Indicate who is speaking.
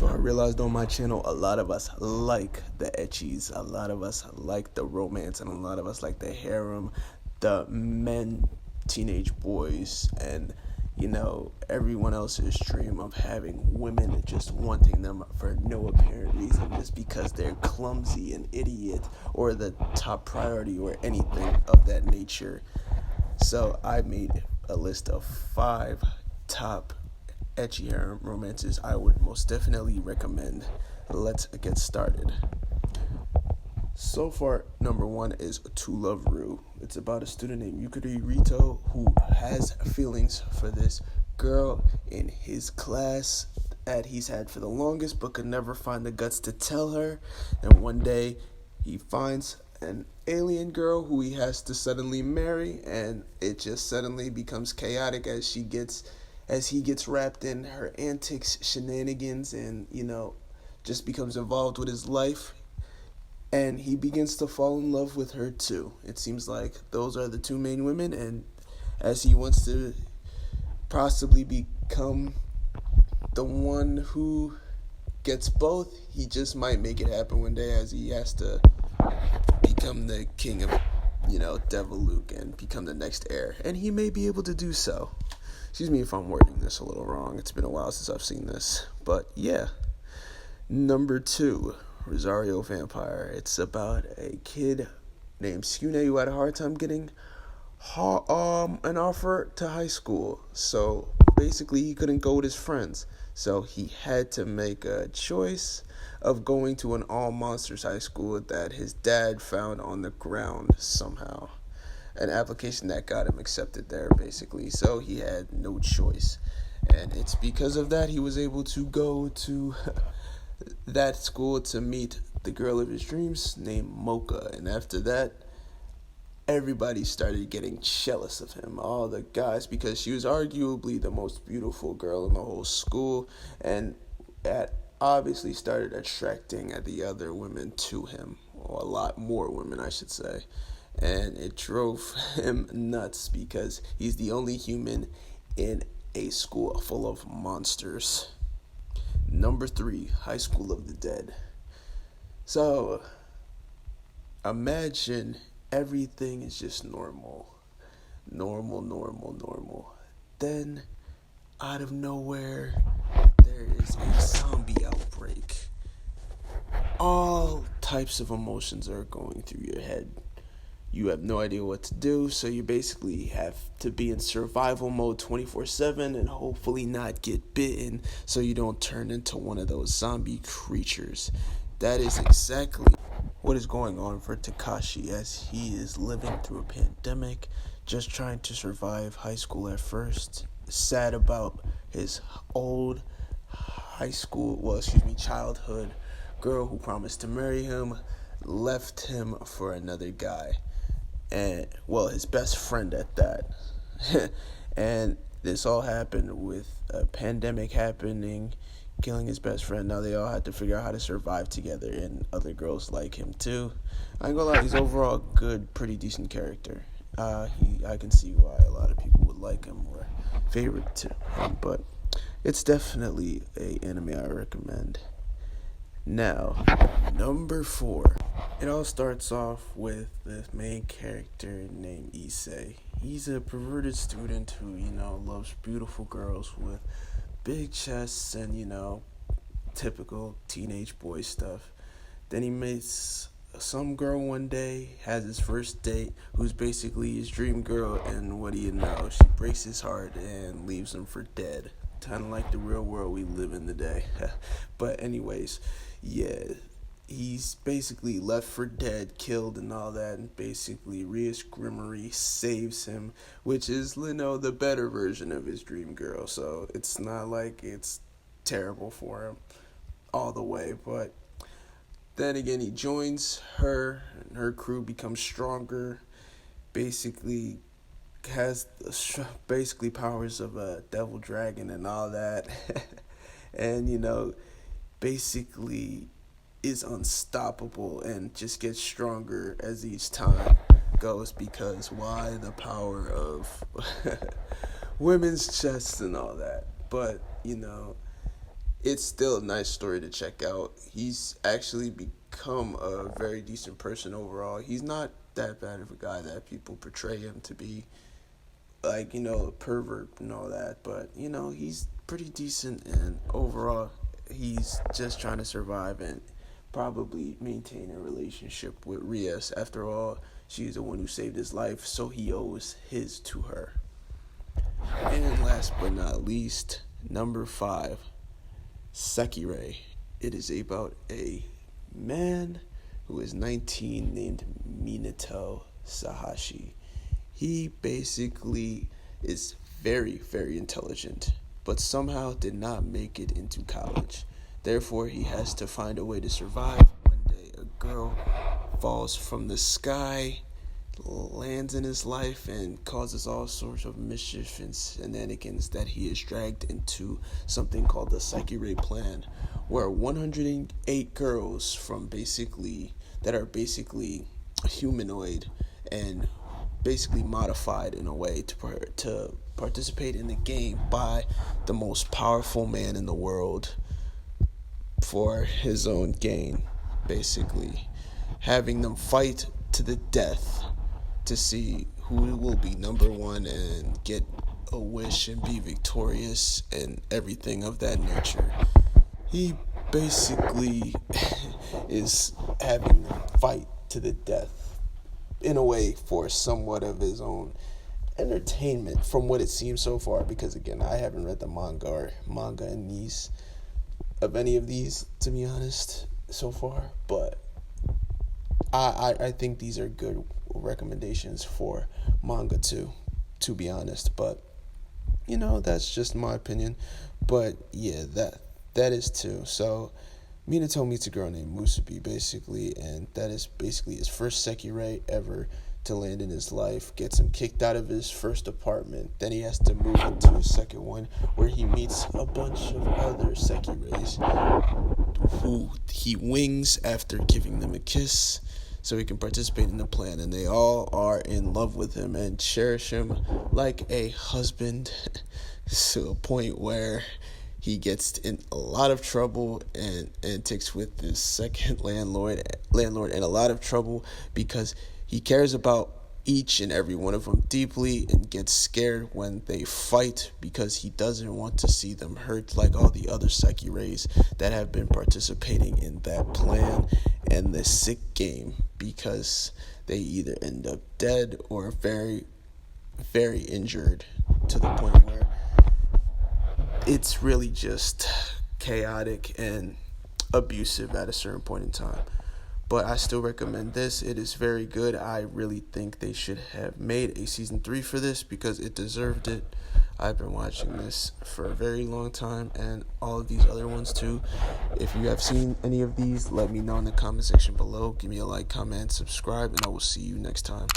Speaker 1: So I realized on my channel, a lot of us like the etchies, a lot of us like the romance, and a lot of us like the harem, the men, teenage boys, and everyone else's dream of having women just wanting them for no apparent reason, just because they're clumsy and idiot or the top priority or anything of that nature. So I made a list of 5 top etchy harem romances I would most definitely recommend. Let's get started. So far, number 1 is To Love Ru. It's about a student named Yukari Rito who has feelings for this girl in his class that he's had for the longest but could never find the guts to tell her. And one day he finds an alien girl who he has to suddenly marry, and it just suddenly becomes chaotic as he gets wrapped in her antics, shenanigans, and just becomes involved with his life. And he begins to fall in love with her too. It seems like those are the 2 main women, and as he wants to possibly become the one who gets both, he just might make it happen one day, as he has to become the king of, Devil Luke, and become the next heir. And he may be able to do so. Excuse me if I'm wording this a little wrong. It's been a while since I've seen this. But yeah. Number 2, Rosario Vampire. It's about a kid named Skune who had a hard time getting an offer to high school. So basically he couldn't go with his friends. So he had to make a choice of going to an all monsters high school that his dad found on the ground somehow. An application that got him accepted there, basically. So he had no choice. And it's because of that he was able to go to that school to meet the girl of his dreams named Mocha. And after that, everybody started getting jealous of him, all the guys, because she was arguably the most beautiful girl in the whole school, and that obviously started attracting the other women to him, or a lot more women, I should say. And it drove him nuts because he's the only human in a school full of monsters. Number 3, High School of the Dead. So, imagine everything is just normal. Then, out of nowhere, there is a zombie outbreak. All types of emotions are going through your head. You have no idea what to do, so you basically have to be in survival mode 24/7 and hopefully not get bitten so you don't turn into one of those zombie creatures. That is exactly what is going on for Takashi as he is living through a pandemic, just trying to survive high school at first, sad about his old childhood girl who promised to marry him, left him for another guy. And his best friend at that. And this all happened with a pandemic happening, killing his best friend. Now they all had to figure out how to survive together, and other girls like him too. I ain't gonna lie, he's overall good, pretty decent character. I can see why a lot of people would like him or favorite to him, but it's definitely a anime I recommend. Now, number 4. It all starts off with the main character named Issei. He's a perverted student who, loves beautiful girls with big chests and, typical teenage boy stuff. Then he meets some girl one day, has his first date, who's basically his dream girl, and what do you know? She breaks his heart and leaves him for dead. Kind of like the real world we live in today. But anyways, yeah, he's basically left for dead, killed and all that, and basically Rias Grimory saves him, which is, the better version of his dream girl. So it's not like it's terrible for him all the way, but then again, he joins her, and her crew becomes stronger, basically has basically powers of a devil dragon and all that. And basically is unstoppable and just gets stronger as each time goes, because why? The power of women's chests and all that. But it's still a nice story to check out. He's actually become a very decent person overall. He's not that bad of a guy that people portray him to be, like, a pervert and all that, but he's pretty decent, and overall he's just trying to survive and probably maintain a relationship with Rias. After all, she's the one who saved his life, so he owes his to her. And last but not least, number 5, Sekirei. It is about a man who is 19 named Minato Sahashi. He basically is very, very intelligent, but somehow did not make it into college. Therefore, he has to find a way to survive. One day, a girl falls from the sky, lands in his life, and causes all sorts of mischief and shenanigans that he is dragged into something called the Sekirei plan, where 108 girls from that are basically humanoid and basically modified in a way to participate in the game by the most powerful man in the world for his own gain, basically having them fight to the death to see who will be number one and get a wish and be victorious and everything of that nature. He basically is having them fight to the death in a way for somewhat of his own entertainment from what it seems so far, because again, I haven't read the manga in these of any of these, to be honest, so far, but I think these are good recommendations for manga too, to be honest. But that's just my opinion. But yeah, that is too. So Minato meets a girl named Musubi, basically, and that is basically his first Sekirei ever to land in his life. Gets him kicked out of his first apartment. Then he has to move into his second one, where he meets a bunch of other Sekireis who he wings after giving them a kiss so he can participate in the plan. And they all are in love with him and cherish him like a husband to a point where he gets in a lot of trouble and antics with his second landlord and a lot of trouble because he cares about each and every one of them deeply and gets scared when they fight because he doesn't want to see them hurt like all the other Sekireis that have been participating in that plan and the sick game, because they either end up dead or very, very injured to the point where it's really just chaotic and abusive at a certain point in time. But I still recommend this. It is very good. I really think they should have made a season 3 for this because it deserved it. I've been watching this for a very long time, and all of these other ones too. If you have seen any of these, let me know in the comment section below. Give me a like, comment, subscribe, and I will see you next time.